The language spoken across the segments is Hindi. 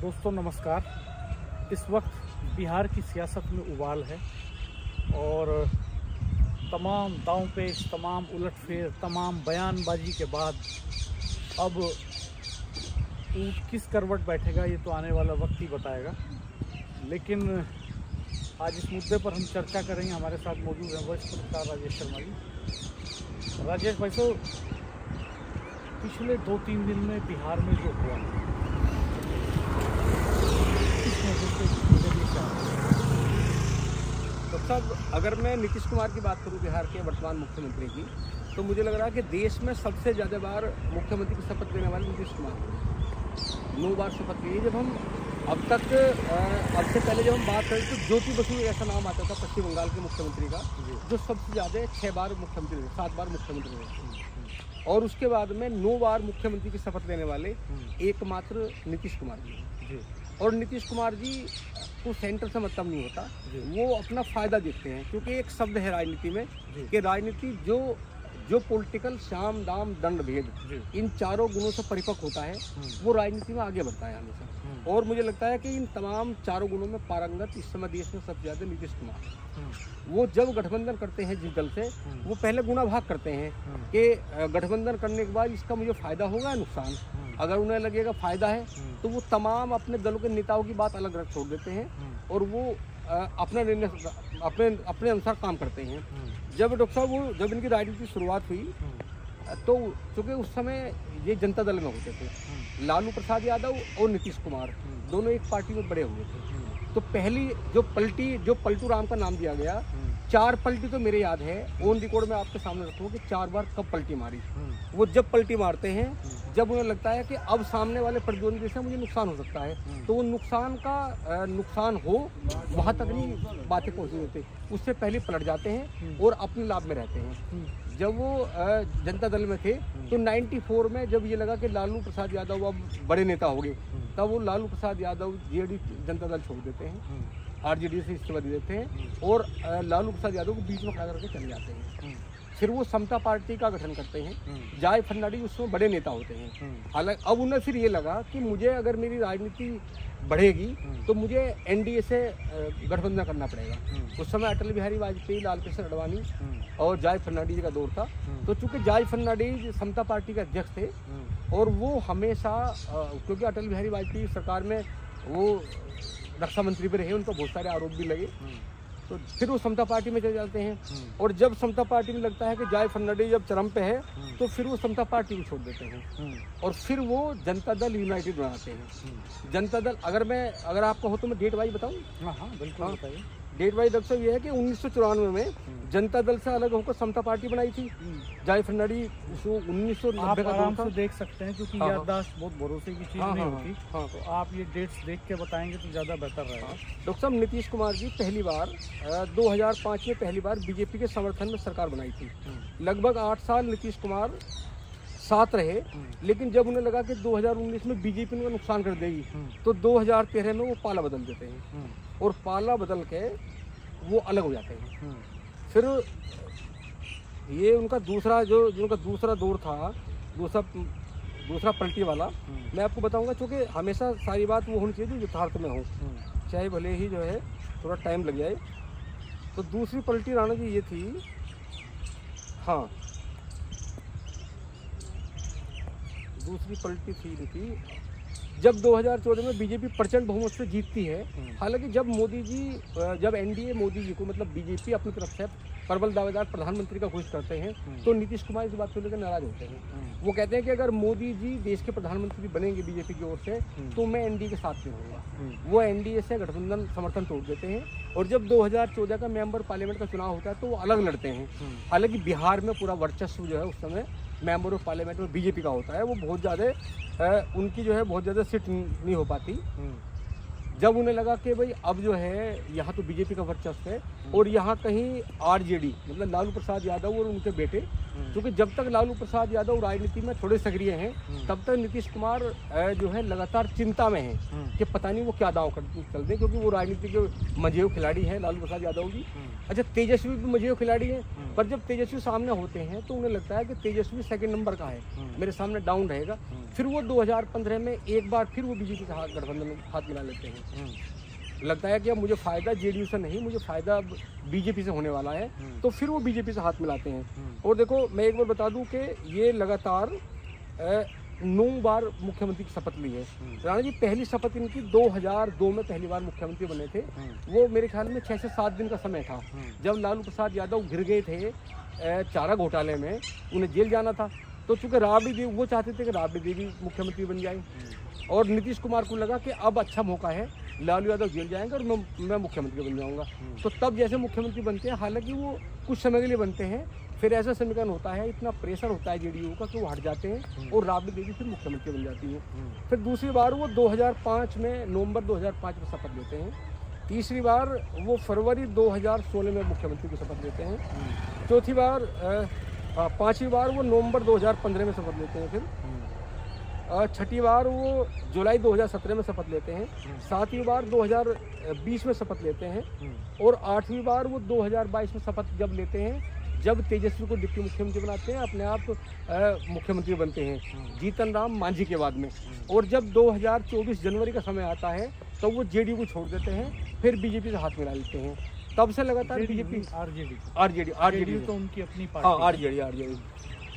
दोस्तों नमस्कार। इस वक्त बिहार की सियासत में उबाल है और तमाम दांव-पेच, तमाम उलटफेर, तमाम बयानबाजी के बाद अब ऊँट किस करवट बैठेगा ये तो आने वाला वक्त ही बताएगा। लेकिन आज इस मुद्दे पर हम चर्चा करेंगे। हमारे साथ मौजूद हैं वरिष्ठ पत्रकार राजेश शर्मा जी। राजेश भाई, तो पिछले 2-3 दिन में बिहार में जो हुआ तो साहब, अगर मैं नीतीश कुमार की बात करूं, बिहार के वर्तमान मुख्यमंत्री की, तो मुझे लग रहा है कि देश में सबसे ज़्यादा बार मुख्यमंत्री की शपथ लेने वाले नीतीश कुमार 9 बार शपथ ली। जब हम अब से पहले जब हम बात करें तो ज्योति बसु ऐसा नाम आता था पश्चिम बंगाल के मुख्यमंत्री का, जो सबसे ज़्यादा 6 बार मुख्यमंत्री रहे, 7 बार मुख्यमंत्री रहे। और उसके बाद में 9 बार मुख्यमंत्री की शपथ लेने वाले एकमात्र नीतीश कुमार जी। और नीतीश कुमार जी को सेंटर से मतलब नहीं होता, वो अपना फायदा देखते हैं। क्योंकि एक शब्द है राजनीति में कि राजनीति जो पॉलिटिकल साम दाम दंड भेद इन चारों गुणों से परिपक्व होता है, वो राजनीति में आगे बढ़ता है हमेशा। और मुझे लगता है कि इन तमाम चारों गुणों में पारंगत इस समय देश में सबसे ज़्यादा नीतीश कुमार। वो जब गठबंधन करते हैं जिस दल से, वो पहले गुना भाग करते हैं कि गठबंधन करने के बाद इसका मुझे फायदा होगा या नुकसान। अगर उन्हें लगेगा फायदा है तो वो तमाम अपने दलों के नेताओं की बात अलग रख छोड़ देते हैं और वो अपना निर्णय अपने अनुसार काम करते हैं। जब डॉक्टर साहब जब इनकी राजनीति की शुरुआत हुई तो चूँकि उस समय ये जनता दल में होते थे, लालू प्रसाद यादव और नीतीश कुमार दोनों एक पार्टी में बड़े हुए थे। तो पहली जो पलटू राम का नाम दिया गया, 4 पलटी तो मेरे याद है, ऑन रिकॉर्ड में आपके सामने रखूँ कि 4 बार कब पलटी मारी। वो जब पलटी मारते हैं जब उन्हें लगता है कि अब सामने वाले प्रतिद्वंदी से मुझे नुकसान हो सकता है, तो वो नुकसान हो वहाँ तक नहीं बातें पहुँची होती, उससे पहले पलट जाते हैं और अपने लाभ में रहते हैं। जब वो जनता दल में थे तो 94 में जब ये लगा कि लालू प्रसाद यादव अब बड़े नेता हो गए, तब वो लालू प्रसाद यादव जेडी जनता दल छोड़ देते हैं, आरजेडी से इस्तीफा दे देते हैं और लालू प्रसाद यादव को बीच में खड़ा करके चले जाते हैं। फिर वो समता पार्टी का गठन करते हैं, जय फर्नांडिस उसमें बड़े नेता होते हैं। हालांकि अब उन्हें फिर ये लगा कि मुझे अगर मेरी राजनीति बढ़ेगी तो मुझे एनडीए से गठबंधन करना पड़ेगा। उस समय अटल बिहारी वाजपेयी, लाल कृष्ण अडवाणी और जय फर्नांडिस का दौर था। तो चूँकि जय फर्नांडिस समता पार्टी के अध्यक्ष थे और वो हमेशा क्योंकि अटल बिहारी वाजपेयी सरकार में वो रक्षा मंत्री भी रहे, उनको बहुत सारे आरोप भी लगे, तो फिर वो समता पार्टी में चले जाते हैं। और जब समता पार्टी में लगता है कि जय फर्नांडिस जब चरम पे है, तो फिर वो समता पार्टी को छोड़ देते हैं और फिर वो जनता दल यूनाइटेड बनाते हैं। जनता दल अगर आपको हो तो मैं डेट वाइज बताऊँ। हाँ बिल्कुल बताइए। डेट वाइज डॉक्टर साहब ये है कि 1994 में जनता दल से अलग होकर समता पार्टी बनाई थी। जय फर्नांडिस 1990 का आराम से देख सकते हैं, क्योंकि याददाश्त बहुत भरोसे की चीज़ नहीं होती। तो आप ये डेट्स देख के बताएंगे तो ज़्यादा बेहतर रहेगा। डॉक्टर साहब, नीतीश कुमार जी पहली बार 2005 में पहली बार बीजेपी के समर्थन में सरकार बनाई थी। लगभग 8 साल नीतीश कुमार साथ रहे, लेकिन जब उन्हें लगा कि 2019 में बीजेपी उनका नुकसान कर देगी, तो 2013 में वो पाला बदल देते हैं और पाला बदल के वो अलग हो जाते हैं। फिर ये उनका दूसरा दौर था, दूसरा पलटी वाला। मैं आपको बताऊंगा, क्योंकि हमेशा सारी बात वो होनी चाहिए जो यथार्थ में हो, चाहे भले ही जो है थोड़ा टाइम लग जाए। तो दूसरी पलटी राणा जी ये थी, हाँ दूसरी पलटी थी जब 2014 में बीजेपी प्रचंड बहुमत से जीतती है। हालांकि जब एनडीए मोदी जी को मतलब बीजेपी अपनी तरफ से प्रबल दावेदार प्रधानमंत्री का घोषित करते हैं, तो नीतीश कुमार इस बात को लेकर नाराज होते हैं। वो कहते हैं कि अगर मोदी जी देश के प्रधानमंत्री बनेंगे बीजेपी की ओर से, तो मैं एनडीए के साथ में रहूँगा। वो एनडीए से गठबंधन समर्थन तोड़ देते हैं और जब 2014 का मेंबर पार्लियामेंट का चुनाव होता है तो वो अलग लड़ते हैं। हालांकि बिहार में पूरा वर्चस्व जो है उस समय मेंबर ऑफ पार्लियामेंट में बीजेपी का होता है, वो बहुत ज़्यादा उनकी जो है बहुत ज़्यादा सीट नहीं हो पाती। जब उन्हें लगा कि भाई अब जो है यहाँ तो बीजेपी का वर्चस्व है और यहाँ कहीं आरजेडी मतलब लालू प्रसाद यादव और उनके बेटे क्योंकि जब तक लालू प्रसाद यादव राजनीति में थोड़े सक्रिय हैं तब तक नीतीश कुमार जो है लगातार चिंता में है कि पता नहीं वो क्या दांव चलते, क्योंकि वो राजनीति के मजेव खिलाड़ी हैं लालू प्रसाद यादव जी। अच्छा, तेजस्वी भी मजेव खिलाड़ी हैं, पर जब तेजस्वी सामने होते हैं तो उन्हें लगता है कि तेजस्वी सेकंड नंबर का है, मेरे सामने डाउन रहेगा। फिर वो 2015 में एक बार फिर वो बीजेपी के गठबंधन में हाथ मिला लेते हैं। लगता है कि अब मुझे फायदा जेडीयू से नहीं, मुझे फायदा बीजेपी से होने वाला है, तो फिर वो बीजेपी से हाथ मिलाते हैं। और देखो, मैं एक बार बता दूं कि ये लगातार 9 बार मुख्यमंत्री की शपथ ली है। राणा जी पहली शपथ इनकी 2002 में पहली बार मुख्यमंत्री बने थे। वो मेरे ख्याल में 6 से 7 दिन का समय था जब लालू प्रसाद यादव गिर गए थे चारा घोटाले में, उन्हें जेल जाना था। तो चूंकि राबड़ी देवी, वो चाहते थे कि राबड़ी देवी मुख्यमंत्री बन जाए, और नीतीश कुमार को लगा कि अब अच्छा मौका है, लालू यादव जेल जाएंगे और मैं मुख्यमंत्री बन जाऊंगा। तो तब जैसे मुख्यमंत्री बनते हैं, हालांकि वो कुछ समय के लिए बनते हैं, फिर ऐसा समीकरण होता है, इतना प्रेशर होता है जेडीयू का कि वो हट जाते हैं और राबड़ी देवी फिर मुख्यमंत्री बन जाती है। फिर दूसरी बार वो 2005 में, नवंबर 2005 में शपथ लेते हैं। तीसरी बार वो फरवरी 2016 में मुख्यमंत्री की शपथ लेते हैं। चौथी बार, पांचवी बार वो नवंबर 2015 में शपथ लेते हैं। फिर छठी बार वो जुलाई 2017 में शपथ लेते हैं। सातवीं बार 2020 में शपथ लेते हैं। और आठवीं बार वो 2022 में शपथ जब लेते हैं, जब तेजस्वी को डिप्टी मुख्यमंत्री बनाते हैं, अपने आप मुख्यमंत्री बनते हैं जीतन राम मांझी के बाद में। और जब 2024 जनवरी का समय आता है तो वो जेडीयू को छोड़ देते हैं, फिर बीजेपी से हाथ मिला लेते हैं। तब से लगातार बीजेपी आरजेडी तो उनकी अपनी पार्टी,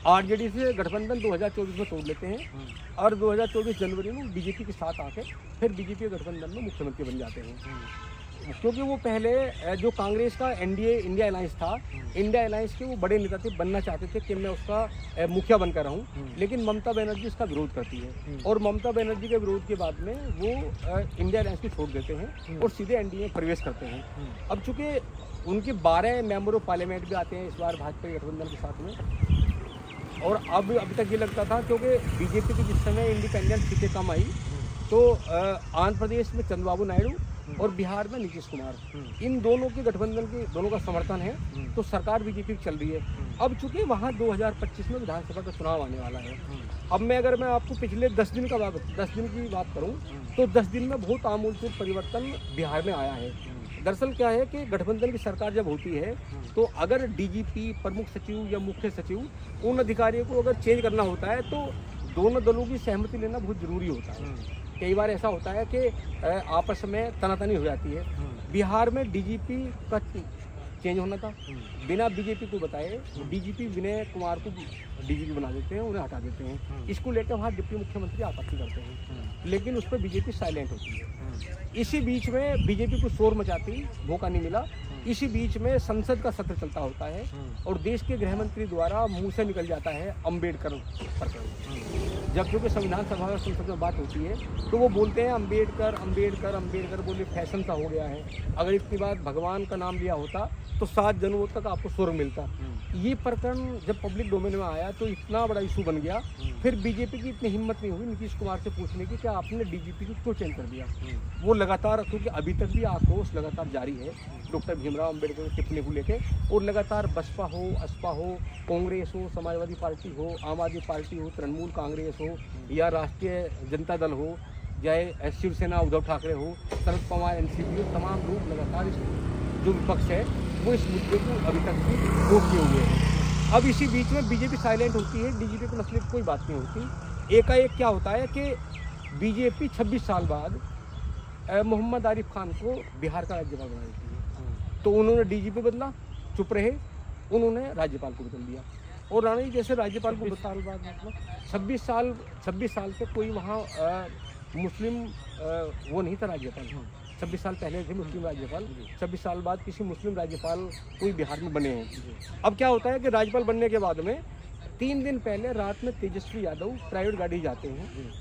आरजेडी से गठबंधन 2024 में तोड़ लेते हैं और 2024 जनवरी में बीजेपी के साथ आके फिर बीजेपी गठबंधन में मुख्यमंत्री बन जाते हैं। क्योंकि वो पहले जो कांग्रेस का एनडीए इंडिया अलायंस था, इंडिया अलायंस के वो बड़े नेता थे, बनना चाहते थे कि मैं उसका मुखिया बनकर रहूं, लेकिन ममता बनर्जी इसका विरोध करती है और ममता बनर्जी के विरोध के बाद में वो इंडिया अलायंस को छोड़ देते हैं और सीधे एनडीए में प्रवेश करते हैं। अब चूंकि उनके 12 मेंबर ऑफ पार्लियामेंट भी आते हैं इस बार भाजपा गठबंधन के साथ में। और अब अभी तक ये लगता था, क्योंकि बीजेपी की जिस समय इंडिपेंडेंट सीटें कम आई तो आंध्र प्रदेश में चंद्रबाबू नायडू और बिहार में नीतीश कुमार, इन दोनों के गठबंधन के दोनों का समर्थन है, तो सरकार बीजेपी की चल रही है। अब चूंकि वहाँ 2025 में विधानसभा का चुनाव आने वाला है। अब मैं आपको पिछले 10 दिन की बात करूँ तो 10 दिन में बहुत आमूलचूल परिवर्तन बिहार में आया है। दरअसल क्या है कि गठबंधन की सरकार जब होती है तो अगर डीजीपी, प्रमुख सचिव या मुख्य सचिव, उन अधिकारियों को अगर चेंज करना होता है तो दोनों दलों की सहमति लेना बहुत जरूरी होता है। कई बार ऐसा होता है कि आपस में तनातनी हो जाती है। बिहार में डीजीपी का चेंज होना था, बिना बीजेपी को बताए डीजीपी विनय कुमार को डीजीपी बना देते हैं, उन्हें हटा देते हैं। इसको लेकर वहाँ डिप्टी मुख्यमंत्री आपत्ति करते हैं, लेकिन उस पर बीजेपी साइलेंट होती है। इसी बीच में बीजेपी को शोर मचाती मौका नहीं मिला। इसी बीच में संसद का सत्र चलता होता है और देश के गृह मंत्री द्वारा मुंह से निकल जाता है अम्बेडकर प्रकरण। जब क्योंकि संविधान सभा में संसद में बात होती है तो वो बोलते हैं अम्बेडकर अम्बेडकर अम्बेडकर, बोले फैशन सा हो गया है। अगर इतनी बात भगवान का नाम लिया होता तो 7 जनवरी तक आपको स्वर्ग मिलता। ये प्रकरण जब पब्लिक डोमेन में आया तो इतना बड़ा इशू बन गया। फिर बीजेपी की इतनी हिम्मत नहीं हुई नीतीश कुमार से पूछने की कि आपने डीजीपी को क्यों चेंज कर दिया। वो लगातार, क्योंकि अभी तक भी आक्रोश लगातार जारी है डॉक्टर भीमराव अम्बेडकर की टिप्पणी को लेकर, और लगातार बसपा हो, असपा हो, कांग्रेस हो, समाजवादी पार्टी हो, आम आदमी पार्टी हो, तृणमूल कांग्रेस हो या राष्ट्रीय जनता दल हो, चाहे शिवसेना उद्धव ठाकरे हो, शरद पवार एनसीपी हो, तमाम लोग लगातार जो विपक्ष है वो इस मुद्दे को अभी तक भी रोके हुए हैं। अब इसी बीच में बीजेपी साइलेंट होती है, डीजीपी को मसले की कोई बात नहीं होती। एकाएक क्या होता है कि बीजेपी 26 साल बाद मोहम्मद आरिफ खान को बिहार का राज्यपाल बना देती है। तो उन्होंने डीजीपी बदला, चुप रहे, उन्होंने राज्यपाल को बदल दिया। और राणा जी जैसे राज्यपाल को 26 साल बाद, मतलब 26 साल से कोई वहाँ मुस्लिम वो नहीं था राज्यपाल। 26 साल पहले थे मुस्लिम राज्यपाल, 26 साल बाद किसी मुस्लिम राज्यपाल कोई बिहार में बने हैं। अब क्या होता है कि राज्यपाल बनने के बाद में 3 दिन पहले रात में तेजस्वी यादव प्राइवेट गाड़ी जाते हैं।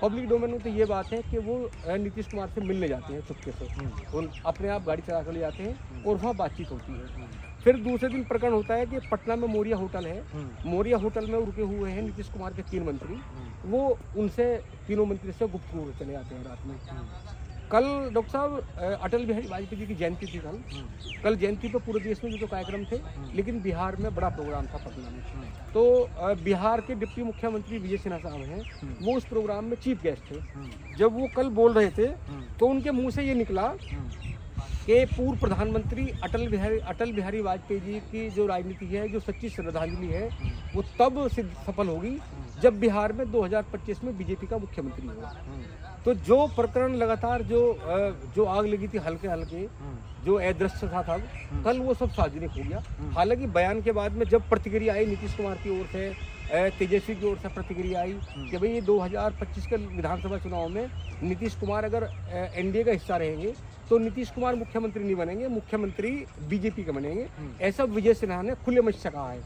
पब्लिक डोमेन में तो ये बात है कि वो नीतीश कुमार से मिलने जाते हैं चुपके से, उन अपने आप गाड़ी चला कर ले जाते हैं और वहाँ बातचीत होती है। फिर दूसरे दिन प्रकरण होता है कि पटना में मोरिया होटल है, मोरिया होटल में रुके हुए हैं नीतीश कुमार के 3 मंत्री। वो उनसे, तीनों मंत्री से गुफ्तगू चले जाते हैं रात में। कल डॉक्टर साहब अटल बिहारी वाजपेयी जी की जयंती थी कल जयंती पर पूरे देश में जो कार्यक्रम थे, लेकिन बिहार में बड़ा प्रोग्राम था पटना में। तो बिहार के डिप्टी मुख्यमंत्री विजय सिन्हा साहब हैं, वो उस प्रोग्राम में चीफ गेस्ट थे। जब वो कल बोल रहे थे तो उनके मुंह से ये निकला कि पूर्व प्रधानमंत्री अटल बिहारी वाजपेयी जी की जो राजनीति है, जो सच्ची श्रद्धांजलि है, वो तब सफल होगी जब बिहार में 2025 में बीजेपी का मुख्यमंत्री होगा। तो जो प्रकरण लगातार जो आग लगी थी हल्के जो अदृश्य था तब, कल वो सब सार्वजनिक हो गया। हालांकि बयान के बाद में जब प्रतिक्रिया आई नीतीश कुमार की ओर से, तेजस्वी की ओर से प्रतिक्रिया आई कि भाई ये 2025 के विधानसभा चुनाव में नीतीश कुमार अगर एनडीए का हिस्सा रहेंगे तो नीतीश कुमार मुख्यमंत्री नहीं बनेंगे, मुख्यमंत्री बीजेपी के बनेंगे, ऐसा विजय सिन्हा ने खुले मंच से कहा है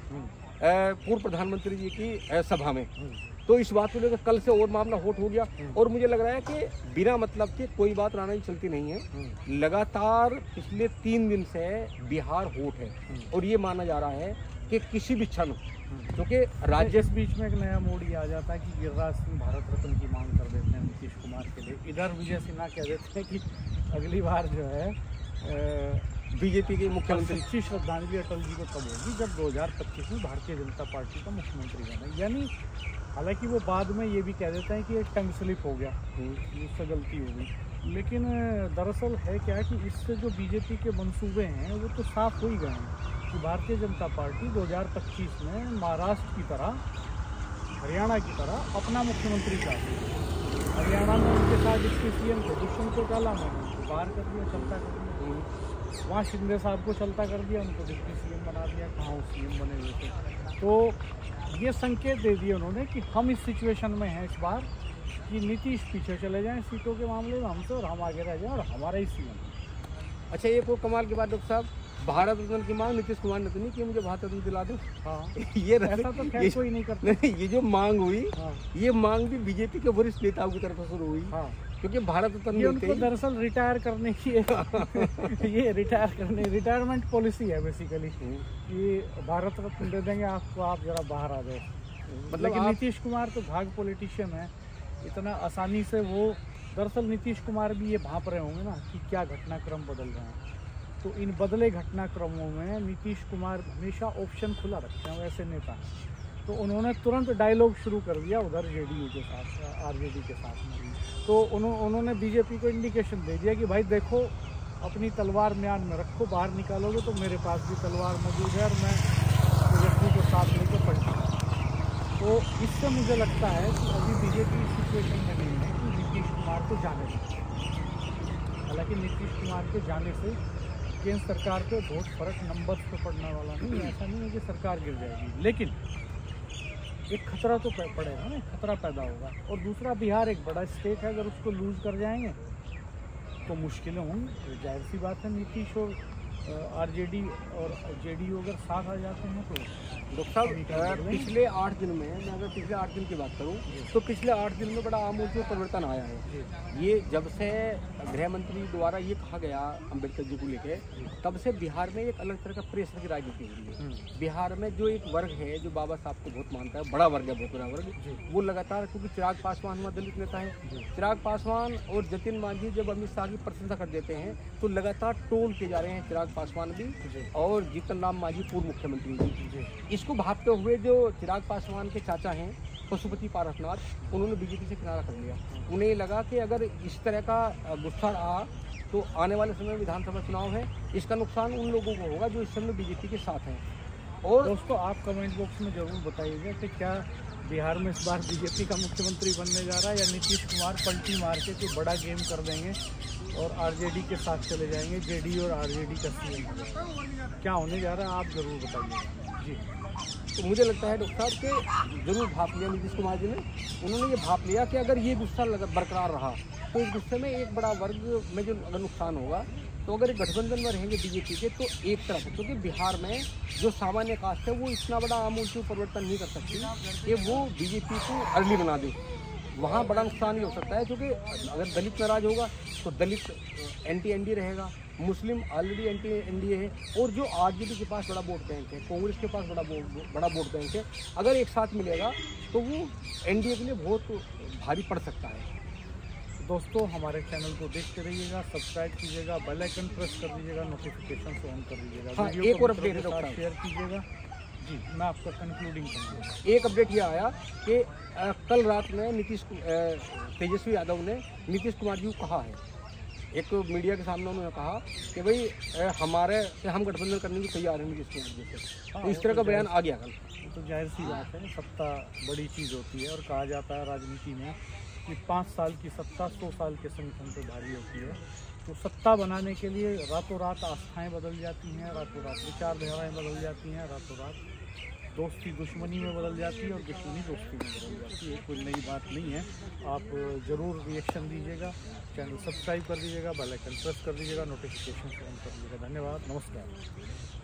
पूर्व प्रधानमंत्री जी की सभा में। तो इस बात को लेकर कल से और मामला हॉट हो गया और मुझे लग रहा है कि बिना मतलब के कोई बात राणा जी चलती नहीं है। लगातार पिछले 3 दिन से बिहार हॉट है और ये माना जा रहा है कि किसी भी क्षण, क्योंकि राज्य इस बीच में एक नया मोड़ ये आ जाता है कि गिरिराज सिंह भारत रत्न की मांग कर देते हैं नीतीश कुमार के लिए। इधर विजय सिन्हा कह देते हैं कि अगली बार जो है बीजेपी के मुख्यमंत्री सच्ची श्रद्धांजलि अटल जी को तब होगी जब 2025 में भारतीय जनता पार्टी का मुख्यमंत्री बने। यानी हालांकि वो बाद में ये भी कह देते हैं कि एक टंग स्लिप हो गया, उससे गलती हो गई, लेकिन दरअसल है क्या कि इससे जो बीजेपी के मंसूबे हैं वो तो साफ हो ही गए हैं कि भारतीय जनता पार्टी 2025 में महाराष्ट्र की तरह, हरियाणा की तरह अपना मुख्यमंत्री चाहती है। हरियाणा में उनके साथ इसके सीएम थे, दुष्यंत चौटाला ने उनको बाहर कर दिया, चलता कर दिया। वहाँ शिंदे साहब को चलता कर दिया, उनको डिप्टी सीएम बना दिया, कहाँ वो सीएम बने हुए थे। तो ये संकेत दे दिए उन्होंने कि हम इस सिचुएशन में हैं इस बार कि नीतीश पीछे चले जाएं सीटों के मामले में हमसे और हम आगे रह जाएं और हमारा ही सीएम। अच्छा, एक और कमाल की बात डॉक्टर साहब, भारत रत्न की मांग नीतीश कुमार ने तो नहीं कि मुझे भारत रत्न दिला दो। हाँ, ये ऐसा तो खैर कोई नहीं करता। नहीं, ये जो मांग हुई, हाँ, ये मांग भी बीजेपी के वरिष्ठ नेताओं की तरफ से शुरू हुई। हाँ, क्योंकि भारत रत्न ये उनको दरअसल रिटायर करने की ये रिटायरमेंट पॉलिसी है बेसिकली कि भारत रत्न दे देंगे आपको, आप जरा बाहर आ जाए। मतलब नीतीश कुमार तो भाग पॉलिटिशियन है, इतना आसानी से वो, दरअसल नीतीश कुमार भी ये भांप रहे होंगे ना कि क्या घटनाक्रम बदल रहे हैं। तो इन बदले घटनाक्रमों में नीतीश कुमार हमेशा ऑप्शन खुला रखते हैं वैसे नेता। तो उन्होंने तुरंत डायलॉग शुरू कर दिया उधर जेडीयू के साथ, आरजेडी के साथ में। तो उन्होंने बीजेपी को इंडिकेशन दे दिया कि भाई देखो, अपनी तलवार म्यान में रखो, बाहर निकालोगे तो मेरे पास भी तलवार मौजूद है और मैं तेजस्वी को साथ लेकर पलटा। तो इससे मुझे लगता है कि अभी बीजेपी इस सिचुएशन में नहीं है कि नीतीश कुमार को जाने दें। हालांकि नीतीश कुमार के जाने से केंद्र सरकार पे बहुत फर्क नंबर्स पे पड़ने वाला नहीं, ऐसा नहीं है कि सरकार गिर जाएगी, लेकिन एक खतरा तो पड़ेगा ना, खतरा पैदा होगा। और दूसरा, बिहार एक बड़ा स्टेट है, अगर उसको लूज कर जाएंगे तो मुश्किलें होंगी। जाहिर सी बात है, नीतीश और आरजेडी और जेडीयू अगर साथ आ जाते हैं तो डॉक्टर साहब पिछले 8 दिन में, मैं अगर पिछले 8 दिन की बात करूं तो पिछले 8 दिन में बड़ा आमूल परिवर्तन आया है। ये जब से गृह मंत्री द्वारा ये कहा गया अम्बेडकर जी को लेके, तब से बिहार में एक अलग तरह का प्रेशर की राजनीति हुई है। बिहार में जो एक वर्ग है जो बाबा साहब को बहुत मानता है, बड़ा वर्ग है, बहुत बड़ा वर्ग, वो लगातार, क्योंकि चिराग पासवान हुआ दलित नेता है, चिराग पासवान और जतिन मांझी जब अमित शाह की प्रशंसा कर देते हैं तो लगातार टोल किए जा रहे हैं चिराग पासवान भी और जीतन राम मांझी पूर्व मुख्यमंत्री जी। इसको भापते हुए जो चिराग पासवान के चाचा हैं पशुपति पारसनाथ, उन्होंने बीजेपी से किनारा कर लिया। उन्हें लगा कि अगर इस तरह का गुस्सा रहा तो आने वाले समय में विधानसभा चुनाव है, इसका नुकसान उन लोगों को होगा जो इस समय बीजेपी के साथ हैं। और दोस्तों, आप कमेंट बॉक्स में जरूर बताइएगा कि क्या बिहार में इस बार बीजेपी का मुख्यमंत्री बनने जा रहा है या नीतीश कुमार पलटी मार के कोई बड़ा गेम कर देंगे और आरजेडी के साथ चले जाएंगे, जेडीयू और आरजेडी का सीएम क्या होने जा रहा है, आप जरूर बताइएगा जी। तो मुझे लगता है डॉक्टर साहब कि जरूर भाप लिया नीतीश कुमार जी ने। उन्होंने ये भाप लिया कि अगर ये गुस्सा बरकरार रहा तो इस गुस्से में एक बड़ा वर्ग में जो अगर नुकसान होगा, तो अगर गठबंधन में रहेंगे बीजेपी के तो एक तरफ, क्योंकि बिहार में जो सामान्य कास्ट है वो इतना बड़ा आमूल परिवर्तन नहीं कर सकती कि वो बीजेपी को अर्ली बना दे। वहाँ बड़ा नुकसान ये हो सकता है, क्योंकि अगर दलित नाराज होगा तो दलित एंटी एनडीए रहेगा, मुस्लिम ऑलरेडी एंटी एनडीए है, और जो आरजेडी के पास बड़ा वोट बैंक है, कांग्रेस के पास बड़ा वोट बैंक है, अगर एक साथ मिलेगा तो वो एनडीए के लिए बहुत भारी पड़ सकता है। दोस्तों हमारे चैनल को देखते रहिएगा, सब्सक्राइब कीजिएगा, बेल आइकन प्रेस कर दीजिएगा, नोटिफिकेशन ऑन कर दीजिएगा। हाँ, वीडियो एक को और मित्रों अपडेट के है साथ डॉक्टर शेयर कीजिएगा। जी, मैं आपका कंक्लूडिंग करूँगा। एक अपडेट ये आया कि कल रात में तेजस्वी यादव ने नीतीश कुमार जी को कहा है, एक मीडिया के सामने उन्होंने कहा कि भाई हम गठबंधन करने की तैयार हैं नीतीश कुमार जी से। तो इस तरह का बयान आ गया कल। तो जाहिर सी बात है, सत्ता बड़ी चीज़ होती है और कहा जाता है राजनीति में कि 5 साल की सत्ता 100 साल के संगठन पर भारी होती है। तो सत्ता बनाने के लिए रातों रात आस्थाएं बदल जाती हैं, रातों रात विचारधाराएं बदल जाती हैं, रातों रात दोस्ती दुश्मनी में बदल जाती है और दुश्मनी दोस्ती में बदल जाती है। कोई नई बात नहीं है। आप ज़रूर रिएक्शन दीजिएगा, चैनल सब्सक्राइब कर दीजिएगा, बेल आइकन प्रेस कर दीजिएगा, नोटिफिकेशन ऑन कर दीजिएगा। धन्यवाद, नमस्कार।